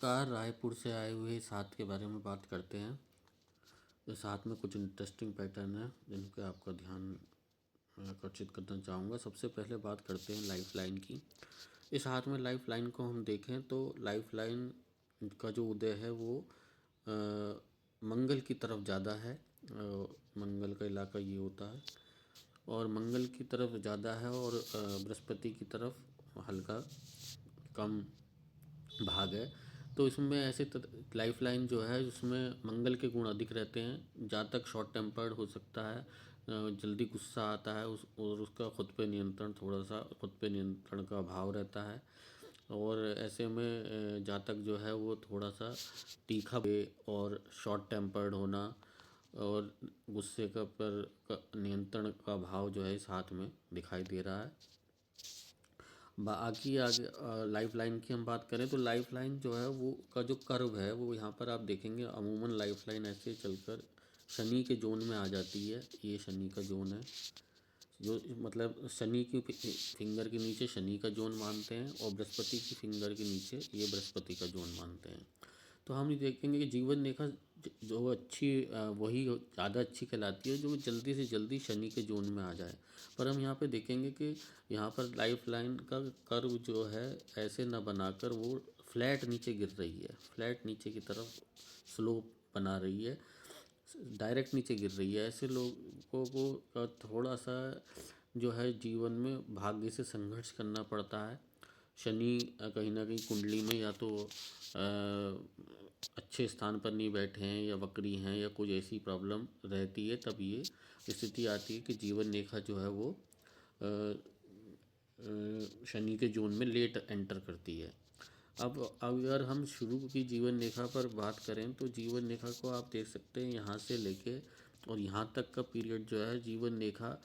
Car Raipur से आए हुए इस हाथ के बारे में बात करते हैं। इस हाथ में कुछ इंटरेस्टिंग पैटर्न है जिनके आपका ध्यान मैं आकर्षित करना चाहूँगा। सबसे पहले बात करते हैं लाइफ लाइन की। इस हाथ में लाइफ लाइन को हम देखें तो लाइफ लाइन का जो उदय है वो मंगल की तरफ ज़्यादा है। मंगल का इलाका ये होता है और मंगल की तरफ ज़्यादा है और बृहस्पति की तरफ हल्का कम भाग है। तो इसमें ऐसे लाइफ लाइन जो है उसमें मंगल के गुण अधिक रहते हैं। जातक शॉर्ट टेम्पर्ड हो सकता है, जल्दी गुस्सा आता है और उसका खुद पे नियंत्रण खुद पे नियंत्रण का अभाव रहता है। और ऐसे में जातक जो है वो थोड़ा सा तीखा और शॉर्ट टेम्पर्ड होना और गुस्से का नियंत्रण का अभाव जो है इस हाथ में दिखाई दे रहा है। बाकी आगे लाइफ लाइन की हम बात करें तो लाइफ लाइन जो है वो का जो कर्व है वो यहाँ पर आप देखेंगे अमूमन लाइफ लाइन ऐसे चलकर शनि के जोन में आ जाती है। ये शनि का जोन है, जो मतलब शनि की फिंगर के नीचे शनि का जोन मानते हैं और बृहस्पति की फिंगर के नीचे ये बृहस्पति का जोन मानते हैं। तो हम ये देखेंगे कि जीवन रेखा जो अच्छी वही ज़्यादा अच्छी कहलाती है जो जल्दी से जल्दी शनि के जोन में आ जाए। पर हम यहाँ पे देखेंगे कि यहाँ पर लाइफ लाइन का कर्व जो है ऐसे ना बनाकर वो फ्लैट नीचे गिर रही है, फ्लैट नीचे की तरफ स्लोप बना रही है, डायरेक्ट नीचे गिर रही है। ऐसे लोगों को थोड़ा सा जो है जीवन में भाग्य से संघर्ष करना पड़ता है। शनि कहीं ना कहीं कुंडली में या तो अच्छे स्थान पर नहीं बैठे हैं या वक्री हैं या कुछ ऐसी प्रॉब्लम रहती है, तब ये स्थिति आती है कि जीवन रेखा जो है वो शनि के जोन में लेट एंटर करती है। अब अगर हम शुरू की जीवन रेखा पर बात करें तो जीवन रेखा को आप देख सकते हैं यहाँ से लेके और यहाँ तक का पीरियड जो है जीवन रेखा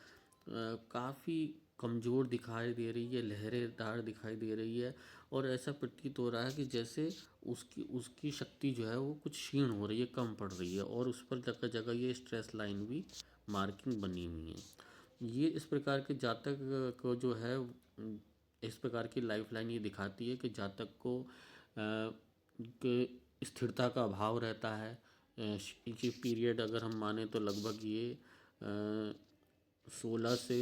काफ़ी कमज़ोर दिखाई दे रही है, लहरेदार दिखाई दे रही है और ऐसा प्रतीत हो रहा है कि जैसे उसकी उसकी शक्ति जो है वो कुछ क्षीण हो रही है, कम पड़ रही है और उस पर जगह जगह ये स्ट्रेस लाइन भी मार्किंग बनी हुई है। ये इस प्रकार के जातक को जो है इस प्रकार की लाइफ लाइन ये दिखाती है कि जातक को स्थिरता का अभाव रहता है। ये पीरियड अगर हम माने तो लगभग ये 16 से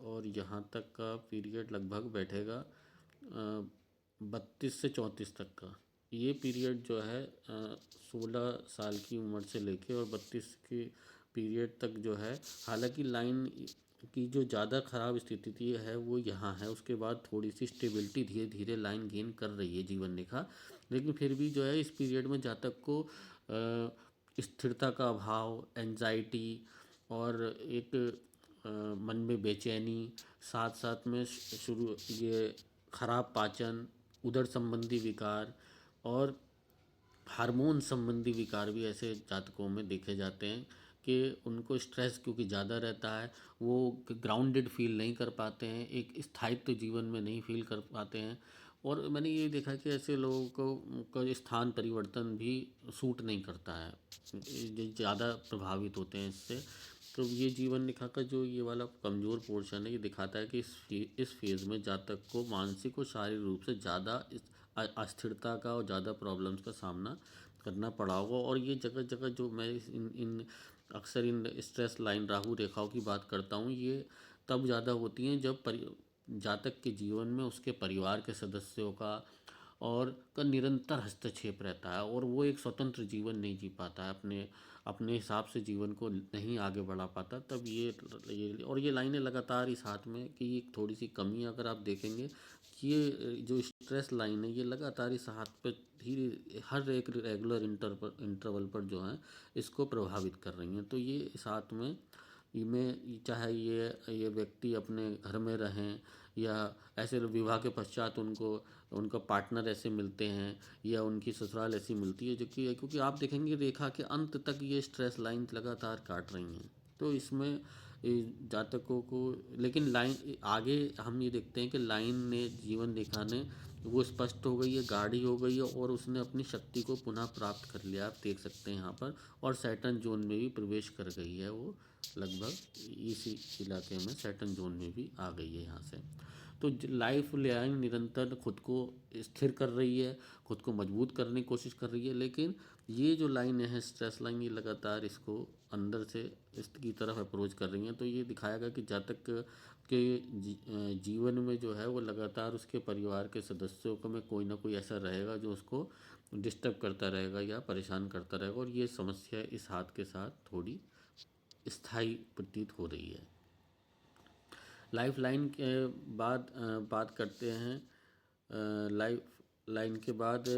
और यहाँ तक का पीरियड लगभग बैठेगा 32 से 34 तक का। ये पीरियड जो है 16 साल की उम्र से लेके और 32 के पीरियड तक जो है, हालांकि लाइन की जो ज़्यादा ख़राब स्थिति थी है वो यहाँ है। उसके बाद थोड़ी सी स्टेबिलिटी धीरे धीरे लाइन गेन कर रही है जीवन रेखा, लेकिन फिर भी जो है इस पीरियड में जातक को स्थिरता का अभाव, एंजाइटी और एक मन में बेचैनी, साथ साथ में शुरू ये खराब पाचन, उदर संबंधी विकार और हार्मोन संबंधी विकार भी ऐसे जातकों में देखे जाते हैं कि उनको स्ट्रेस क्योंकि ज़्यादा रहता है, वो ग्राउंडेड फील नहीं कर पाते हैं, एक स्थायित्व जीवन में नहीं फील कर पाते हैं। और मैंने ये देखा कि ऐसे लोगों को का स्थान परिवर्तन भी सूट नहीं करता है, ज़्यादा प्रभावित होते हैं इससे। तो ये जीवन रेखा का जो ये वाला कमज़ोर पोर्शन है ये दिखाता है कि इस फेज़ में जातक को मानसिक और शारीरिक रूप से ज़्यादा अस्थिरता का और ज़्यादा प्रॉब्लम्स का सामना करना पड़ा होगा। और ये जगह जगह जो मैं इन अक्सर इन स्ट्रेस लाइन राहु रेखाओं की बात करता हूँ, ये तब ज़्यादा होती हैं जब जातक के जीवन में उसके परिवार के सदस्यों का और का निरंतर हस्तक्षेप रहता है और वो एक स्वतंत्र जीवन नहीं जी पाता है, अपने अपने हिसाब से जीवन को नहीं आगे बढ़ा पाता। तब ये लाइनें लगातार इस हाथ में कि एक थोड़ी सी कमी अगर आप देखेंगे कि ये जो स्ट्रेस लाइन है ये लगातार इस हाथ पर धीरे हर एक रेगुलर इंटरवल पर जो है इसको प्रभावित कर रही हैं। तो ये इस हाथ में चाहे ये व्यक्ति अपने घर में रहें या ऐसे विवाह के पश्चात उनको उनका पार्टनर ऐसे मिलते हैं या उनकी ससुराल ऐसी मिलती है, जो कि क्योंकि आप देखेंगे रेखा के अंत तक ये स्ट्रेस लाइन लगातार काट रही हैं। तो इसमें जातकों को, लेकिन लाइन आगे हम ये देखते हैं कि लाइन ने जीवन रेखा ने वो स्पष्ट हो गई है, गाढ़ी हो गई है और उसने अपनी शक्ति को पुनः प्राप्त कर लिया, आप देख सकते हैं यहाँ पर। और सैटर्न जोन में भी प्रवेश कर गई है, वो लगभग इसी इलाके में सैटर्न जोन में भी आ गई है यहाँ से। तो लाइफ लाइन निरंतर खुद को स्थिर कर रही है, खुद को मजबूत करने की कोशिश कर रही है, लेकिन ये जो लाइन है स्ट्रेस लाइन, ये लगातार इसको अंदर से इसकी तरफ अप्रोच कर रही हैं। तो ये दिखाया गया कि जातक के जीवन में जो है वो लगातार उसके परिवार के सदस्यों को में कोई ना कोई ऐसा रहेगा जो उसको डिस्टर्ब करता रहेगा या परेशान करता रहेगा, और ये समस्या इस हाथ के साथ थोड़ी स्थायी प्रतीत हो रही है। लाइफ लाइन के बाद बात करते हैं। लाइफ लाइन के बाद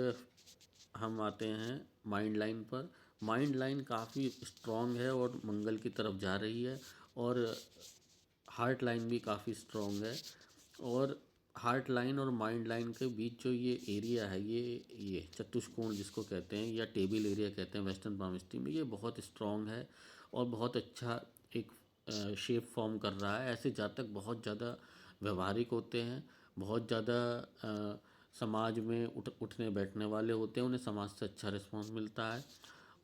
हम आते हैं माइंड लाइन पर। माइंड लाइन काफ़ी स्ट्रॉन्ग है और मंगल की तरफ जा रही है, और हार्ट लाइन भी काफ़ी स्ट्रॉन्ग है। और हार्ट लाइन और माइंड लाइन के बीच जो ये एरिया है, ये चतुष्कोण जिसको कहते हैं या टेबल एरिया कहते हैं वेस्टर्न पामिस्ट्री में, ये बहुत स्ट्रॉन्ग है और बहुत अच्छा एक शेप फॉर्म कर रहा है। ऐसे जातक बहुत ज़्यादा व्यवहारिक होते हैं, बहुत ज़्यादा समाज में उठने बैठने वाले होते हैं, उन्हें समाज से अच्छा रिस्पॉन्स मिलता है,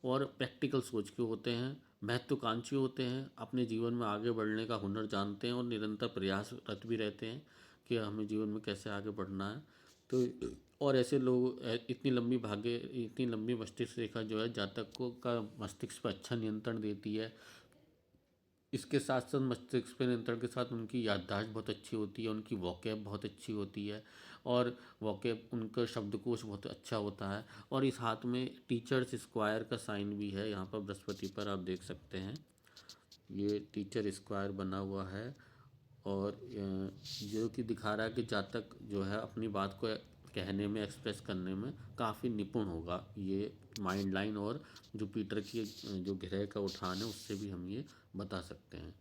और प्रैक्टिकल सोच के होते हैं, महत्वाकांक्षी होते हैं, अपने जीवन में आगे बढ़ने का हुनर जानते हैं और निरंतर प्रयासरत भी रहते हैं कि हमें जीवन में कैसे आगे बढ़ना है। तो और ऐसे लोग इतनी लंबी मस्तिष्क रेखा जो है जातक को का मस्तिष्क पर अच्छा नियंत्रण देती है। इसके साथ साथ मस्तिष्क पे नियंत्रण के साथ उनकी याददाश्त बहुत अच्छी होती है, उनकी वोकैब बहुत अच्छी होती है, और वोकैब उनका शब्दकोश बहुत अच्छा होता है। और इस हाथ में टीचर्स स्क्वायर का साइन भी है, यहाँ पर बृहस्पति पर आप देख सकते हैं ये टीचर स्क्वायर बना हुआ है, और जो कि दिखा रहा है कि जातक जो है अपनी बात को कहने में, एक्सप्रेस करने में काफ़ी निपुण होगा। ये माइंड लाइन और जुपिटर की जो ग्रह का उठान है उससे भी हम ये बता सकते हैं।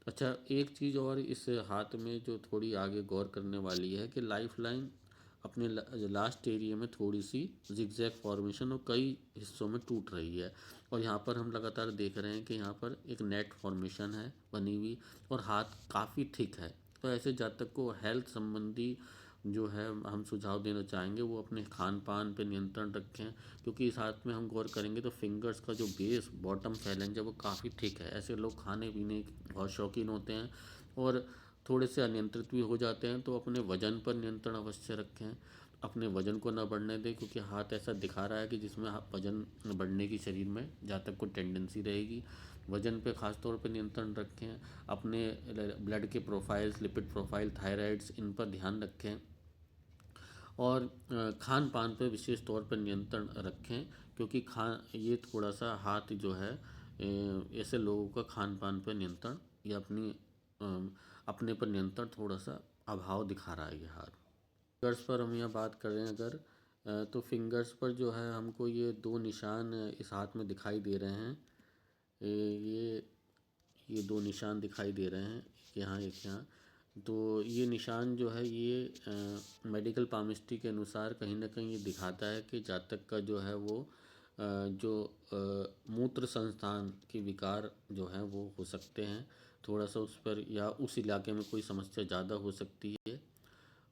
अच्छा, एक चीज़ और इस हाथ में जो थोड़ी आगे गौर करने वाली है कि लाइफ लाइन अपने लास्ट एरिया में थोड़ी सी जिगजैग फॉर्मेशन और कई हिस्सों में टूट रही है, और यहाँ पर हम लगातार देख रहे हैं कि यहाँ पर एक नेट फॉर्मेशन है बनी हुई, और हाथ काफ़ी थिक है। तो ऐसे जातक को हेल्थ संबंधी जो है हम सुझाव देना चाहेंगे वो अपने खान पान पे नियंत्रण रखें, क्योंकि इस हाथ में हम गौर करेंगे तो फिंगर्स का जो बेस बॉटम फैलेंज है वो काफ़ी थिक है। ऐसे लोग खाने पीने के बहुत शौकीन होते हैं और थोड़े से अनियंत्रित भी हो जाते हैं, तो अपने वजन पर नियंत्रण अवश्य रखें, अपने वजन को ना बढ़ने दें, क्योंकि हाथ ऐसा दिखा रहा है कि जिसमें वजन बढ़ने की शरीर में जातक को टेंडेंसी रहेगी। वजन पे खास तौर पे नियंत्रण रखें, अपने ब्लड के प्रोफाइल्स, लिपिड प्रोफाइल, थायराइड्स, इन पर ध्यान रखें, और खान पान पर विशेष तौर पर नियंत्रण रखें, क्योंकि ये थोड़ा सा हाथ जो है ऐसे लोगों का खान पान पर नियंत्रण या अपने पर नियंत्रण थोड़ा सा अभाव दिखा रहा है ये हाथ। फिंगर्स पर हम यहाँ बात कर रहे हैं अगर, तो फिंगर्स पर जो है हमको ये दो निशान इस हाथ में दिखाई दे रहे हैं। ये ये दो निशान दिखाई दे रहे हैं, एक यहाँ एक यहाँ। तो ये निशान जो है ये मेडिकल पामिस्ट्री के अनुसार कहीं ना कहीं ये दिखाता है कि जातक का जो है वो जो मूत्र संस्थान के विकार जो हैं वो हो सकते हैं, थोड़ा सा उस पर या उस इलाके में कोई समस्या ज़्यादा हो सकती है,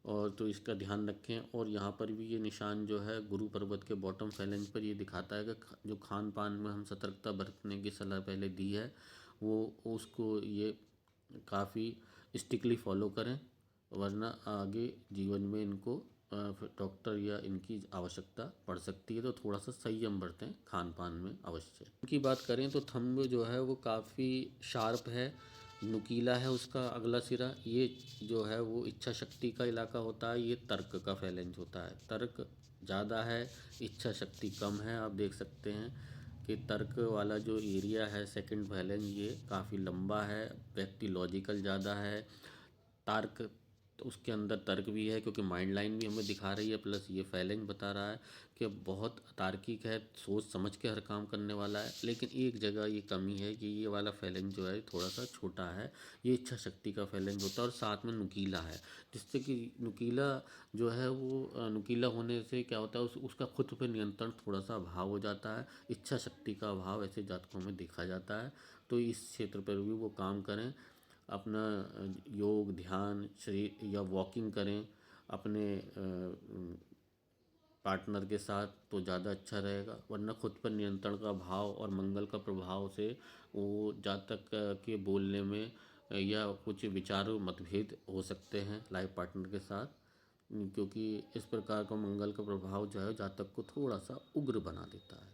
और तो इसका ध्यान रखें। और यहाँ पर भी ये निशान जो है गुरु पर्वत के बॉटम फैलेंज पर ये दिखाता है कि जो खान पान में हम सतर्कता बरतने की सलाह पहले दी है वो उसको ये काफ़ी स्ट्रिक्टली फॉलो करें, वरना आगे जीवन में इनको डॉक्टर या इनकी आवश्यकता पड़ सकती है। तो थोड़ा सा संयम बरतें खान पान में अवश्य। उनकी बात करें तो थंब जो है वो काफ़ी शार्प है, नुकीला है उसका अगला सिरा। ये जो है वो इच्छा शक्ति का इलाका होता है, ये तर्क का फैलेंज होता है। तर्क ज़्यादा है, इच्छा शक्ति कम है। आप देख सकते हैं कि तर्क वाला जो एरिया है सेकंड फैलेंज, ये काफ़ी लंबा है, व्यक्ति लॉजिकल ज़्यादा है, तर्क तो उसके अंदर तर्क भी है क्योंकि माइंड लाइन भी हमें दिखा रही है, प्लस ये फैलेंज बता रहा है कि बहुत तार्किक है, सोच समझ के हर काम करने वाला है। लेकिन एक जगह ये कमी है कि ये वाला फैलेंज जो है थोड़ा सा छोटा है, ये इच्छा शक्ति का फैलेंज होता है, और साथ में नुकीला है, जिससे कि नुकीला जो है वो नुकीला होने से क्या होता है उसका खुद पे नियंत्रण थोड़ा सा अभाव हो जाता है, इच्छा शक्ति का अभाव ऐसे जातकों में देखा जाता है। तो इस क्षेत्र पर भी वो काम करें, अपना योग ध्यान शरीर या वॉकिंग करें अपने पार्टनर के साथ, तो ज़्यादा अच्छा रहेगा। वरना खुद पर नियंत्रण का भाव और मंगल का प्रभाव से वो जातक के बोलने में या कुछ विचार मतभेद हो सकते हैं लाइफ पार्टनर के साथ, क्योंकि इस प्रकार का मंगल का प्रभाव जो है जातक को थोड़ा सा उग्र बना देता है।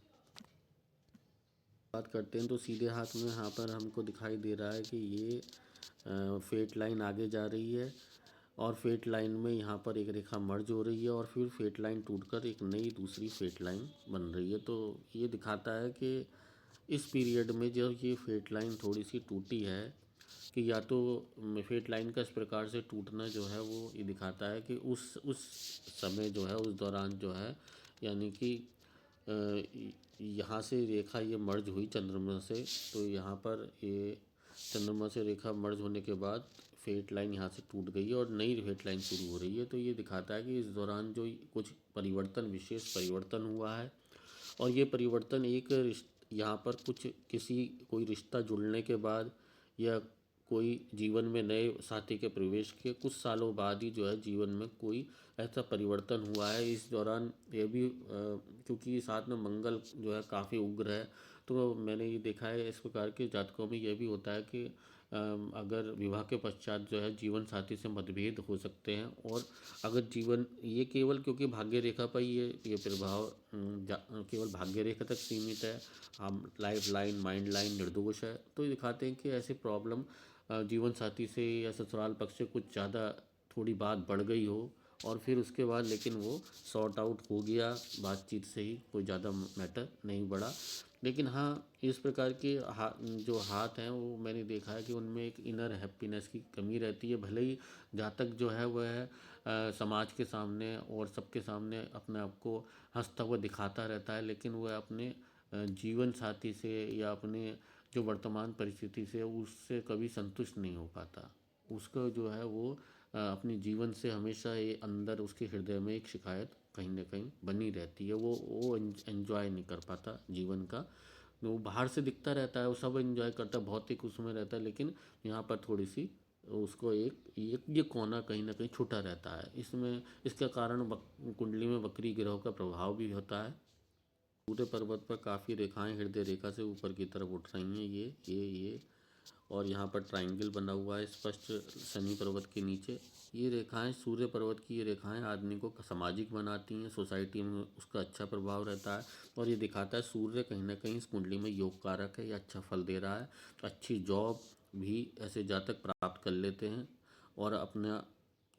बात करते हैं तो सीधे हाथ में यहाँ पर हमको दिखाई दे रहा है कि ये फेट लाइन आगे जा रही है और फेट लाइन में यहाँ पर एक रेखा मर्ज हो रही है और फिर फेट लाइन टूटकर एक नई दूसरी फेट लाइन बन रही है। तो ये दिखाता है कि इस पीरियड में जो ये फेट लाइन थोड़ी सी टूटी है, कि या तो फेट लाइन का इस प्रकार से टूटना जो है वो ये दिखाता है कि उस समय जो है उस दौरान जो है, यानी कि यहाँ से रेखा ये मर्ज हुई चंद्रमा से, तो यहाँ पर ये चंद्रमा से रेखा मर्ज होने के बाद फेट लाइन यहाँ से टूट गई है और नई फेट लाइन शुरू हो रही है। तो ये दिखाता है कि इस दौरान जो कुछ परिवर्तन, विशेष परिवर्तन हुआ है और ये परिवर्तन यहाँ पर कुछ कोई रिश्ता जुड़ने के बाद या कोई जीवन में नए साथी के प्रवेश के कुछ सालों बाद ही जो है जीवन में कोई ऐसा परिवर्तन हुआ है। इस दौरान ये भी क्योंकि साथ में मंगल जो है काफ़ी उग्र है, तो मैंने ये देखा है इस प्रकार के जातकों में यह भी होता है कि अगर विवाह के पश्चात जो है जीवन साथी से मतभेद हो सकते हैं। और अगर जीवन ये केवल क्योंकि भाग्य रेखा पर ये प्रभाव केवल भाग्य रेखा तक सीमित है, हम लाइफ लाइन, माइंड लाइन निर्दोष है, तो ये दिखाते हैं कि ऐसी प्रॉब्लम जीवन साथी से या ससुराल पक्ष से कुछ ज़्यादा थोड़ी बात बढ़ गई हो और फिर उसके बाद लेकिन वो सॉर्ट आउट हो गया बातचीत से ही, कोई ज़्यादा मैटर नहीं बढ़ा। लेकिन हाँ, इस प्रकार के जो हाथ हैं वो मैंने देखा है कि उनमें एक इनर हैप्पीनेस की कमी रहती है। भले ही जातक जो है वह समाज के सामने और सबके सामने अपने आप को हंसता हुआ दिखाता रहता है, लेकिन वह अपने जीवन साथी से या अपने जो वर्तमान परिस्थिति से उससे कभी संतुष्ट नहीं हो पाता। उसका जो है वो अपने जीवन से हमेशा ये अंदर उसके हृदय में एक शिकायत कहीं ना कहीं बनी रहती है। वो एंजॉय नहीं कर पाता जीवन का। वो बाहर से दिखता रहता है, वो सब एंजॉय करता है, भौतिक उसमें रहता है, लेकिन यहाँ पर थोड़ी सी उसको एक ये कोना कहीं ना कहीं छूटा रहता है। इसमें इसका कारण कुंडली में वक्री ग्रह का प्रभाव भी होता है। पूरे पर्वत पर काफ़ी रेखाएं हृदय रेखा से ऊपर की तरफ उठ रही हैं, ये और यहाँ पर ट्रायंगल बना हुआ है स्पष्ट शनि पर्वत के नीचे। ये रेखाएं, सूर्य पर्वत की ये रेखाएं आदमी को सामाजिक बनाती हैं, सोसाइटी में उसका अच्छा प्रभाव रहता है और ये दिखाता है सूर्य कहीं ना कहीं इस कुंडली में योग कारक है, ये अच्छा फल दे रहा है। अच्छी जॉब भी ऐसे जातक प्राप्त कर लेते हैं और अपना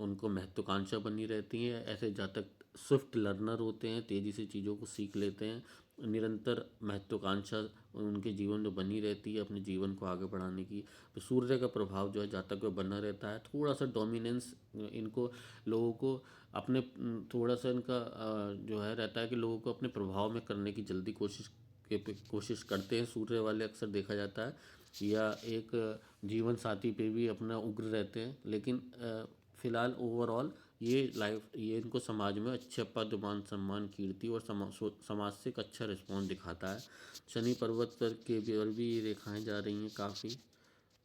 उनको महत्वाकांक्षा बनी रहती है। ऐसे जातक स्विफ्ट लर्नर होते हैं, तेज़ी से चीज़ों को सीख लेते हैं, निरंतर महत्वाकांक्षा उनके जीवन में बनी रहती है अपने जीवन को आगे बढ़ाने की। तो सूर्य का प्रभाव जो है जातक में बना रहता है। थोड़ा सा डोमिनेंस इनको, लोगों को अपने थोड़ा सा इनका जो है रहता है कि लोगों को अपने प्रभाव में करने की जल्दी कोशिश करते हैं सूर्य वाले, अक्सर देखा जाता है। या एक जीवन साथी पे भी अपना उग्र रहते हैं, लेकिन फिलहाल ओवरऑल ये इनको समाज में अच्छे पद, मान सम्मान, कीर्ति और समाज से एक अच्छा रिस्पॉन्स दिखाता है। शनि पर्वत पर भी ये रेखाएं जा रही हैं काफ़ी,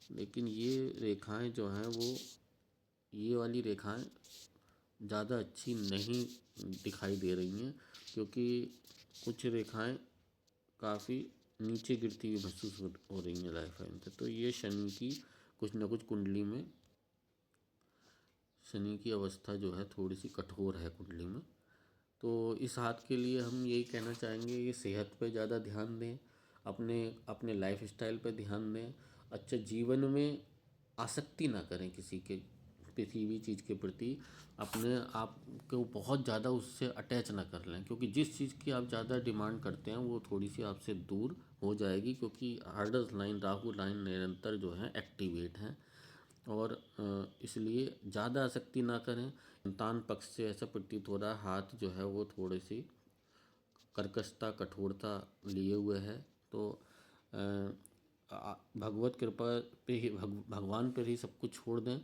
लेकिन ये रेखाएं जो हैं वो, ये वाली रेखाएं ज़्यादा अच्छी नहीं दिखाई दे रही हैं, क्योंकि कुछ रेखाएं काफ़ी नीचे गिरती हुई महसूस हो रही हैं लाइफ लाइन से। तो ये शनि की कुछ ना कुछ कुंडली में शनि की अवस्था जो है थोड़ी सी कठोर है कुंडली में। तो इस हाथ के लिए हम यही कहना चाहेंगे, ये सेहत पे ज़्यादा ध्यान दें, अपने अपने लाइफ स्टाइल पे ध्यान दें। अच्छा, जीवन में आसक्ति ना करें किसी भी चीज़ के प्रति, अपने आप को बहुत ज़्यादा उससे अटैच ना कर लें, क्योंकि जिस चीज़ की आप ज़्यादा डिमांड करते हैं वो थोड़ी सी आपसे दूर हो जाएगी, क्योंकि हार्डस लाइन, राहु लाइन निरंतर जो है एक्टिवेट हैं। और इसलिए ज़्यादा आसक्ति ना करें। संतान पक्ष से ऐसा प्रतीत हो रहा है हाथ जो है वो थोड़ी सी कर्कशता, कठोरता लिए हुए है। तो भगवत कृपा पे ही, भगवान पर ही सब कुछ छोड़ दें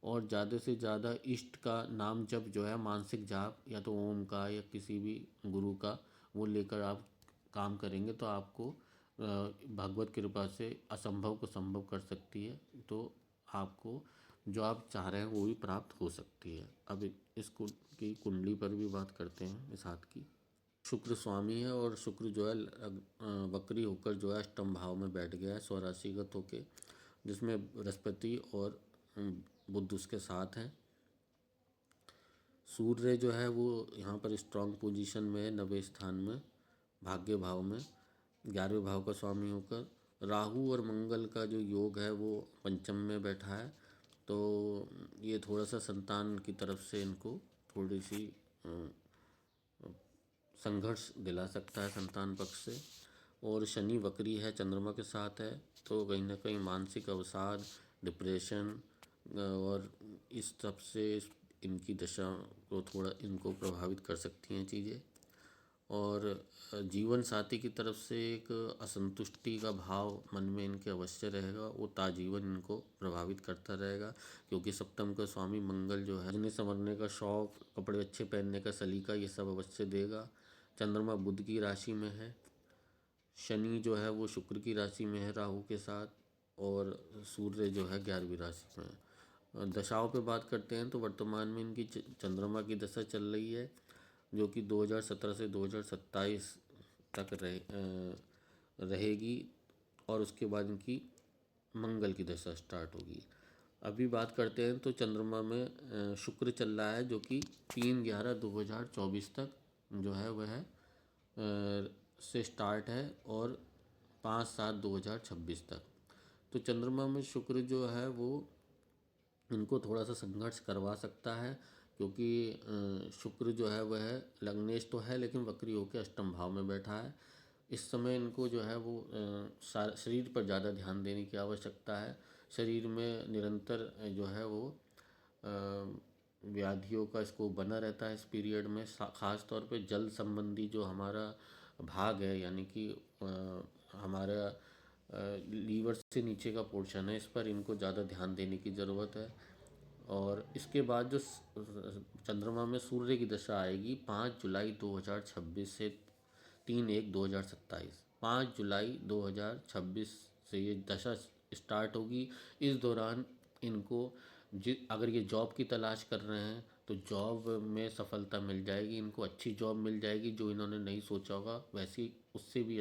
और ज़्यादा से ज़्यादा इष्ट का नाम जप जो है, मानसिक जाप, या तो ओम का या किसी भी गुरु का, वो लेकर आप काम करेंगे तो आपको भगवत कृपा से असंभव को संभव कर सकती है। तो आपको जो आप चाह रहे हैं वो भी प्राप्त हो सकती है। अब की कुंडली पर भी बात करते हैं इस हाथ की। शुक्र स्वामी है और शुक्र जो है वक्री होकर जो है अष्टम भाव में बैठ गया है, स्वराशिगत होके। जिसमें बृहस्पति और बुध उसके साथ हैं। सूर्य जो है वो यहाँ पर स्ट्रांग पोजीशन में है, 90 स्थान में, भाग्य भाव में, 11वें भाव का स्वामी होकर। राहु और मंगल का जो योग है वो पंचम में बैठा है, तो ये थोड़ा सा संतान की तरफ से इनको थोड़ी सी संघर्ष दिला सकता है संतान पक्ष से। और शनि वक्री है, चंद्रमा के साथ है, तो कहीं ना कहीं मानसिक अवसाद, डिप्रेशन और इस सब से इनकी दशा को थोड़ा इनको प्रभावित कर सकती हैं चीज़ें। और जीवन साथी की तरफ से एक असंतुष्टि का भाव मन में इनके अवश्य रहेगा, वो ताजीवन इनको प्रभावित करता रहेगा, क्योंकि सप्तम का स्वामी मंगल जो है इन्हें संवरने का शौक, कपड़े अच्छे पहनने का सलीका, ये सब अवश्य देगा। चंद्रमा बुध की राशि में है, शनि जो है वो शुक्र की राशि में है राहु के साथ, और सूर्य जो है 11वीं राशि में है। दशाओं पे बात करते हैं तो वर्तमान में इनकी चंद्रमा की दशा चल रही है, जो कि 2017 से 2027 तक रहेगी, और उसके बाद इनकी मंगल की दशा स्टार्ट होगी। अभी बात करते हैं तो चंद्रमा में शुक्र चल रहा है, जो कि 3/11/2024 तक जो है वह से स्टार्ट है, और 5/7/2026 तक। तो चंद्रमा में शुक्र जो है वो इनको थोड़ा सा संघर्ष करवा सकता है, क्योंकि शुक्र जो है वह लग्नेश तो है लेकिन वक्री होकर अष्टम भाव में बैठा है। इस समय इनको जो है वो शरीर पर ज़्यादा ध्यान देने की आवश्यकता है। शरीर में निरंतर जो है वो व्याधियों का इसको बना रहता है इस पीरियड में। ख़ास तौर पे जल संबंधी जो हमारा भाग है, यानी कि हमारा लीवर से नीचे का पोर्शन है, इस पर इनको ज़्यादा ध्यान देने की ज़रूरत है। और इसके बाद जो चंद्रमा में सूर्य की दशा आएगी 5 जुलाई 2026 से 3/1/2027, 5 जुलाई 2026 से ये दशा स्टार्ट होगी। इस दौरान इनको अगर ये जॉब की तलाश कर रहे हैं तो जॉब में सफलता मिल जाएगी, इनको अच्छी जॉब मिल जाएगी, जो इन्होंने नहीं सोचा होगा वैसी, उससे भी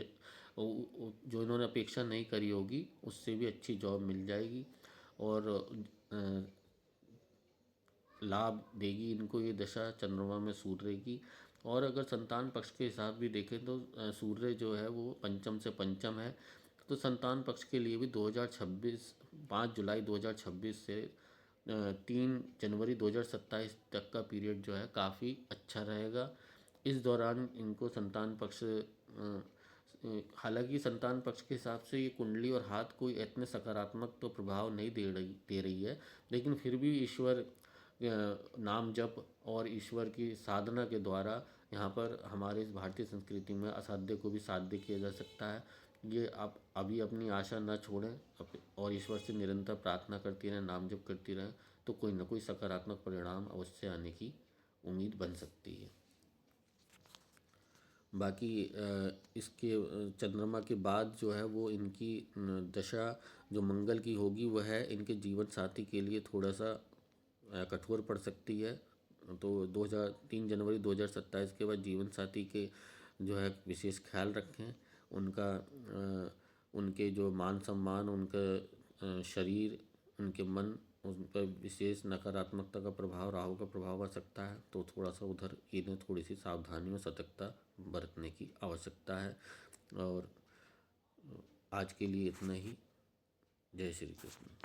जो इन्होंने अपेक्षा नहीं करी होगी उससे भी अच्छी जॉब मिल जाएगी, और लाभ देगी इनको ये दशा चंद्रमा में सूर्य की। और अगर संतान पक्ष के हिसाब भी देखें तो सूर्य जो है वो पंचम से पंचम है, तो संतान पक्ष के लिए भी 2026 5 जुलाई 2026 से 3 जनवरी 2027 तक का पीरियड जो है काफ़ी अच्छा रहेगा। इस दौरान इनको संतान पक्ष हालांकि संतान पक्ष के हिसाब से ये कुंडली और हाथ कोई इतने सकारात्मक तो प्रभाव नहीं दे रही है, लेकिन फिर भी ईश्वर नाम जप और ईश्वर की साधना के द्वारा यहाँ पर हमारे इस भारतीय संस्कृति में असाध्य को भी साध्य किया जा सकता है। ये आप अभी अपनी आशा न छोड़ें और ईश्वर से निरंतर प्रार्थना करती रहें, नाम जप करती रहें, तो कोई ना कोई सकारात्मक परिणाम अवश्य आने की उम्मीद बन सकती है। बाकी इसके चंद्रमा के बाद जो है वो इनकी दशा जो मंगल की होगी वह है इनके जीवन साथी के लिए थोड़ा सा कठोर पड़ सकती है। तो 3 जनवरी 2027 के बाद जीवन साथी के जो है विशेष ख्याल रखें, उनका उनके जो मान सम्मान, उनका शरीर, उनके मन, उन पर विशेष नकारात्मकता का प्रभाव, राहु का प्रभाव आ सकता है, तो थोड़ा सा उधर इन्हें थोड़ी सी सावधानी और सतर्कता बरतने की आवश्यकता है। और आज के लिए इतना ही। जय श्री कृष्ण।